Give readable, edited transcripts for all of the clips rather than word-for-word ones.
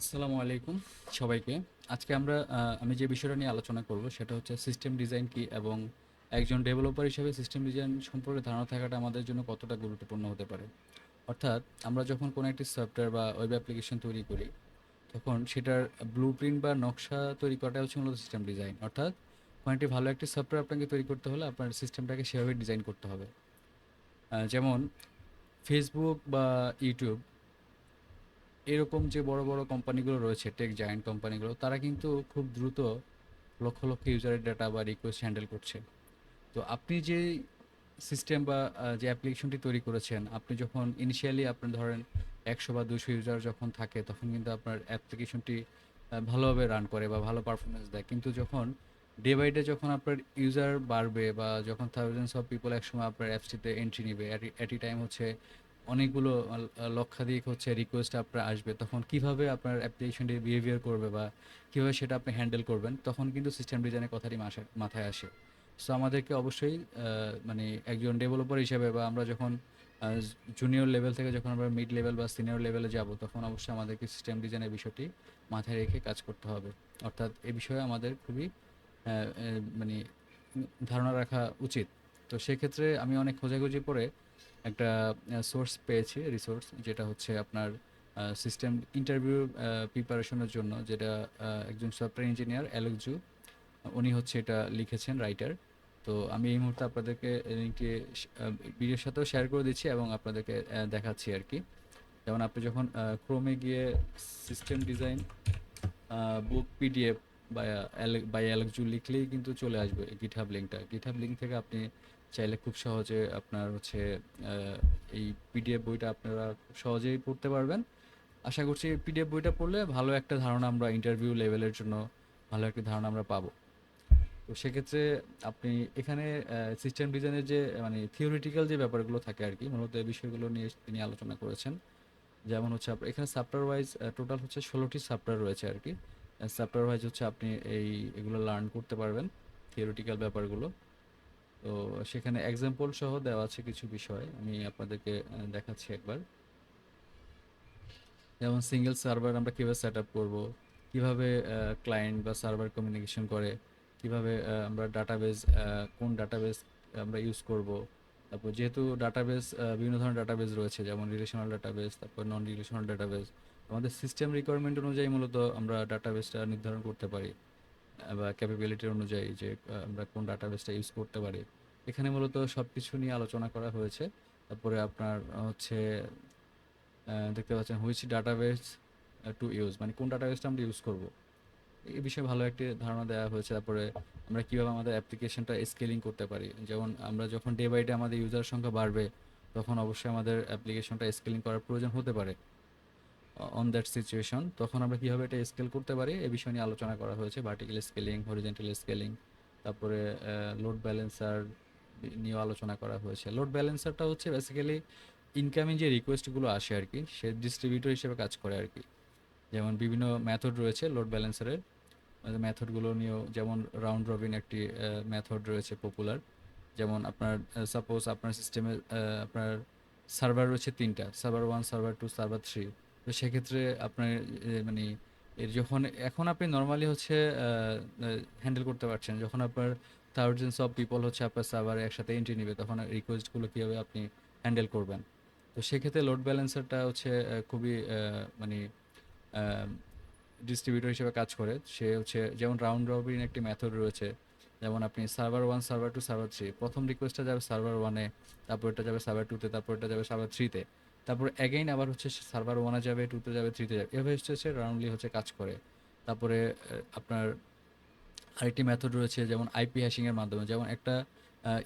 আসসালামু আলাইকুম সবাইকে। আজকে আমি যে বিষয়টা নিয়ে আলোচনা করব সেটা হচ্ছে সিস্টেম ডিজাইন কি এবং একজন ডেভেলপার হিসেবে সিস্টেম ডিজাইন সম্পর্কে ধারণা থাকাটা আমাদের জন্য কতটা গুরুত্বপূর্ণ হতে পারে। অর্থাৎ আমরা যখন কোনো একটি সফটওয়্যার বা ওয়েব অ্যাপ্লিকেশন তৈরি করি, তখন সেটার ব্লুপ্রিন্ট বা নকশা তৈরি করাটাই হচ্ছে মূলত সিস্টেম ডিজাইন। অর্থাৎ কোনো একটি ভালো একটি সফটওয়্যার আপনাকে তৈরি করতে হলে আপনার সিস্টেমটাকে সেভাবে ডিজাইন করতে হবে। যেমন ফেসবুক বা ইউটিউব এরকম যে বড় বড় কোম্পানিগুলো রয়েছে, টেক জায়ান্ট কোম্পানিগুলো, তারা কিন্তু খুব দ্রুত লক্ষ লক্ষ ইউজারের ডাটা বা রিকোয়েস্ট হ্যান্ডেল করছে। তো আপনি যে সিস্টেম বা যে অ্যাপ্লিকেশনটি তৈরি করেছেন, আপনি যখন ইনিশিয়ালি আপনি ধরেন 100 বা 200 ইউজার যখন থাকে, তখন কিন্তু আপনার অ্যাপ্লিকেশনটি ভালোভাবে রান করে বা ভালো পারফরমেন্স দেয়। কিন্তু যখন ডে বাই ডে যখন আপনার ইউজার বাড়বে বা যখন থাউজেন্ডস অফ পিপল একসময় আপনার অ্যাপসটিতে এন্ট্রি নিবে, অ্যাট এ টাইম হচ্ছে অনেকগুলো লক্ষাধিক হচ্ছে রিকোয়েস্ট আপনার আসবে, তখন কিভাবে আপনার অ্যাপ্লিকেশনটি বিহেভিয়ার করবে বা কীভাবে সেটা আপনি হ্যান্ডেল করবেন, তখন কিন্তু সিস্টেম ডিজাইনের কথাটি মাথায় আসে। সো আমাদেরকে অবশ্যই মানে একজন ডেভেলপার হিসেবে বা আমরা যখন জুনিয়র লেভেল থেকে যখন আমরা মিড লেভেল বা সিনিয়র লেভেলে যাব, তখন অবশ্যই আমাদেরকে সিস্টেম ডিজাইনের বিষয়টি মাথায় রেখে কাজ করতে হবে। অর্থাৎ এ বিষয়ে আমাদের খুবই মানে ধারণা রাখা উচিত। তো সেক্ষেত্রে আমি অনেক খোঁজাখুঁজি করে একটা সোর্স পেয়েছি, রিসোর্স, যেটা হচ্ছে আপনার সিস্টেম ইন্টারভিউ প্রিপারেশনের জন্য, যেটা একজন সফটওয়্যার ইঞ্জিনিয়ার অ্যালেক্স জু, উনি হচ্ছে এটা লিখেছেন, রাইটার। তো আমি এই মুহূর্তে আপনাদেরকে লিঙ্কটি ভিডিওর সাথেও শেয়ার করে দিচ্ছি এবং আপনাদেরকে দেখাচ্ছি আর কি। যেমন আপনি যখন ক্রোমে গিয়ে system design book PDF by Alex Xu লিখলেই কিন্তু চলে আসবে গিটহাব লিঙ্কটা। গিটহাব লিঙ্ক থেকে আপনি চাইলে খুব সহজে আপনার হচ্ছে এই পিডিএফ বইটা আপনারা খুব সহজেই পড়তে পারবেন। আশা করছি পিডিএফ বইটা পড়লে ভালো একটা ধারণা আমরা ইন্টারভিউ লেভেলের জন্য ভালো একটা ধারণা আমরা পাবো। তো সেক্ষেত্রে আপনি এখানে সিস্টেম ডিজাইনের যে মানে থিওরিটিক্যাল যে ব্যাপারগুলো থাকে আর কি, মূলত এই বিষয়গুলো নিয়ে তিনি আলোচনা করেছেন। যেমন হচ্ছে এখানে সফটওয়্যার ওয়াইজ টোটাল হচ্ছে 16টি সফটওয়্যার রয়েছে আর কি। সফটওয়্যার ওয়াইজ হচ্ছে আপনি এগুলো লার্ন করতে পারবেন, থিওরিটিক্যাল ব্যাপারগুলো। তো সেখানে এক্সাম্পল সহ দেওয়া আছে কিছু বিষয়, আমি আপনাদেরকে দেখাচ্ছি একবার। যেমন সিঙ্গেল সার্ভার আমরা কীভাবে সেট আপ করবো, কীভাবে ক্লায়েন্ট বা সার্ভার কমিউনিকেশন করে, কীভাবে আমরা ডাটাবেজ, কোন ডাটাবেজ আমরা ইউজ করব। তারপর যেহেতু ডাটাবেজ, বিভিন্ন ধরনের ডাটাবেজ রয়েছে, যেমন রিলেশনাল ডাটাবেজ, তারপর নন রিলেশনাল ডাটাবেজ, আমাদের সিস্টেম রিকোয়ারমেন্ট অনুযায়ী মূলত আমরা ডাটাবেজটা নির্ধারণ করতে পারি, বা ক্যাপাবিলিটির অনুযায়ী যে আমরা কোন ডাটাবেসটা ইউজ করতে পারি। এখানে মূলত সব কিছু নিয়ে আলোচনা করা হয়েছে। তারপরে আপনার হচ্ছে দেখতে পাচ্ছেন হুইচ ডাটাবেস টু ইউজ, মানে কোন ডাটাবেসটা আমরা ইউজ করব, এই বিষয়ে ভালো একটি ধারণা দেওয়া হয়েছে। তারপরে আমরা কীভাবে আমাদের অ্যাপ্লিকেশনটা স্কেলিং করতে পারি, যেমন আমরা যখন ডে বাই ডে আমাদের ইউজার সংখ্যা বাড়বে, তখন অবশ্যই আমাদের অ্যাপ্লিকেশনটা স্কেলিং করার প্রয়োজন হতে পারে। অন দ্যাট সিচুয়েশন তখন আমরা কীভাবে এটা স্কেল করতে পারি, এ বিষয় নিয়ে আলোচনা করা হয়েছে। ভার্টিক্যাল স্কেলিং, হরিজেন্টাল স্কেলিং, তারপরে লোড ব্যালেন্সার নিয়েও আলোচনা করা হয়েছে। লোড ব্যালেন্সারটা হচ্ছে বেসিক্যালি ইনকামিং যে রিকোয়েস্টগুলো আসে আর কি, সে ডিস্ট্রিবিউটর হিসেবে কাজ করে আর কি। যেমন বিভিন্ন মেথড রয়েছে লোড ব্যালেন্সারের, মেথডগুলো নিয়েও, যেমন রাউন্ড রবিন একটি মেথড রয়েছে পপুলার। যেমন আপনার সাপোজ আপনার সিস্টেমে আপনার সার্ভার রয়েছে 3টা, সার্ভার 1, সার্ভার 2, সার্ভার 3। তো সেক্ষেত্রে আপনার মানে এর যখন এখন আপনি নর্মালি হচ্ছে হ্যান্ডেল করতে পারছেন, যখন আপনার থাউজেন্ডস অফ পিপল হচ্ছে আপনার সার্ভারে একসাথে এন্ট্রি নেবে, তখন রিকোয়েস্টগুলো কীভাবে আপনি হ্যান্ডেল করবেন। তো সেক্ষেত্রে লোড ব্যালেন্সারটা হচ্ছে খুবই মানে ডিস্ট্রিবিউটর হিসেবে কাজ করে। সে হচ্ছে যেমন রাউন্ড রবিন একটি মেথড রয়েছে। যেমন আপনি সার্ভার 1, সার্ভার 2, সার্ভার 3, প্রথম রিকোয়েস্টটা যাবে সার্ভার 1-এ, তারপর এটা যাবে সার্ভার 2-তে, তারপর এটা যাবে সার্ভার 3-তে, তারপর অ্যাগেইন আবার হচ্ছে সার্ভার 1-এ যাবে, 2-তে যাবে, 3-তে যাবে, এভাবে হচ্ছে রাউন্ডলি হচ্ছে কাজ করে। তারপরে আপনার আরেকটি মেথড রয়েছে যেমন আইপি হ্যাশিং এর মাধ্যমে। যেমন একটা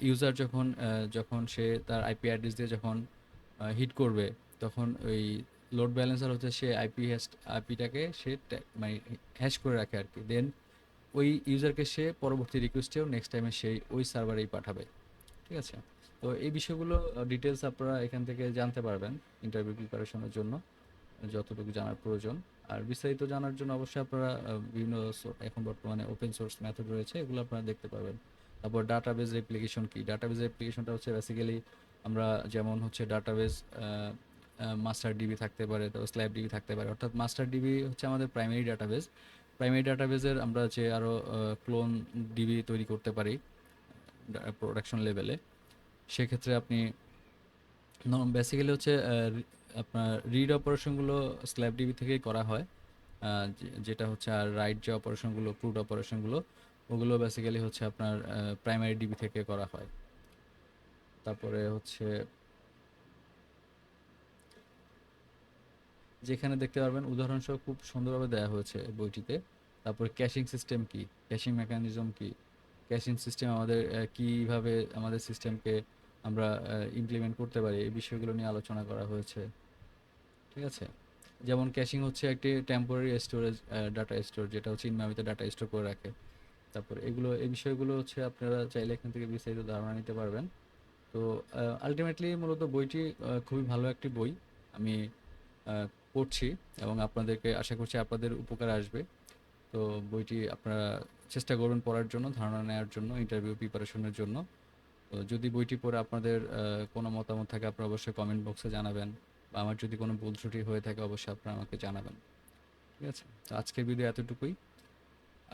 ইউজার যখন সে তার আইপি অ্যাড্রেস দিয়ে যখন হিট করবে, তখন ওই লোড ব্যালেন্সার হচ্ছে সে আইপিটাকে সে মানে হ্যাশ করে রাখে আর কি। দেন ওই ইউজারকে সে পরবর্তী রিকোয়েস্টেও নেক্সট টাইমে সেই ওই সার্ভারেই পাঠাবে। ঠিক আছে? তো এই বিষয়গুলো ডিটেলস আপনারা এখান থেকে জানতে পারবেন ইন্টারভিউ প্রিপারেশনের জন্য, যতটুকু জানার প্রয়োজন। আর বিস্তারিত জানার জন্য অবশ্যই আপনারা বিভিন্ন এখন বর্তমানে ওপেন সোর্স মেথড রয়েছে, এগুলো আপনারা দেখতে পাবেন। তারপর ডাটাবেজ রেপ্লিকেশন কি? ডাটাবেজ রেপ্লিকেশনটা হচ্ছে বেসিক্যালি আমরা যেমন হচ্ছে ডাটাবেজ মাস্টার ডিবি থাকতে পারে, তারপর স্ল্যাব ডিবি থাকতে পারে। অর্থাৎ মাস্টার ডিবি হচ্ছে আমাদের প্রাইমারি ডাটাবেস। প্রাইমারি ডাটাবেসের আমরা যে আরও ক্লোন ডিবি তৈরি করতে পারি প্রোডাকশন লেভেলে। সেক্ষেত্রে আপনি বেসিক্যালি হচ্ছে আপনার রিড অপারেশনগুলো স্ল্যাব ডিবি থেকেই করা হয়। যেটা হচ্ছে আর রাইট যে অপারেশনগুলো, পুট অপারেশনগুলো, ওগুলো বেসিক্যালি হচ্ছে আপনার প্রাইমারি ডিবি থেকে করা হয়। তারপরে হচ্ছে যেখানে দেখতে পারবেন উদাহরণসহ খুব সুন্দরভাবে দেওয়া হয়েছে বইটিতে। তারপরে ক্যাশিং সিস্টেম কি, ক্যাশিং মেকানিজম কি, ক্যাশিং সিস্টেম আমাদের কীভাবে আমাদের সিস্টেমকে আমরা ইমপ্লিমেন্ট করতে পারি, এই বিষয়গুলো নিয়ে আলোচনা করা হয়েছে। ঠিক আছে? যেমন ক্যাশিং হচ্ছে একটি টেম্পোরারি স্টোরেজ ডাটা স্টোর, যেটা হচ্ছে ইন মেমরিতে ডাটা স্টোর করে রাখে। তারপর এই বিষয়গুলো হচ্ছে আপনারা চাইলে এখান থেকে বিস্তারিত ধারণা নিতে পারবেন। তো আলটিমেটলি মূলত বইটি খুবই ভালো একটি বই। আমি আহ, পড়ছি এবং আপনাদেরকে আশা করছি আপনাদের উপকার আসবে। তো বইটি আপনারা চেষ্টা করবেন পড়ার জন্য, ধারণা নেওয়ার জন্য, ইন্টারভিউ প্রিপারেশনের জন্য। তো যদি বইটি পড়ে আপনাদের কোনো মতামত থাকে আপনারা অবশ্যই কমেন্ট বক্সে জানাবেন, বা আমার যদি কোনো ভুল ত্রুটি হয়ে থাকে অবশ্যই আপনারা আমাকে জানাবেন। ঠিক আছে? তো আজকের ভিডিও এতটুকুই।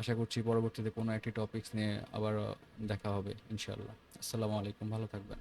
আশা করছি পরবর্তীতে কোনো একটি টপিকস নিয়ে আবার দেখা হবে ইনশাআল্লাহ। আসসালামু আলাইকুম, ভালো থাকবেন।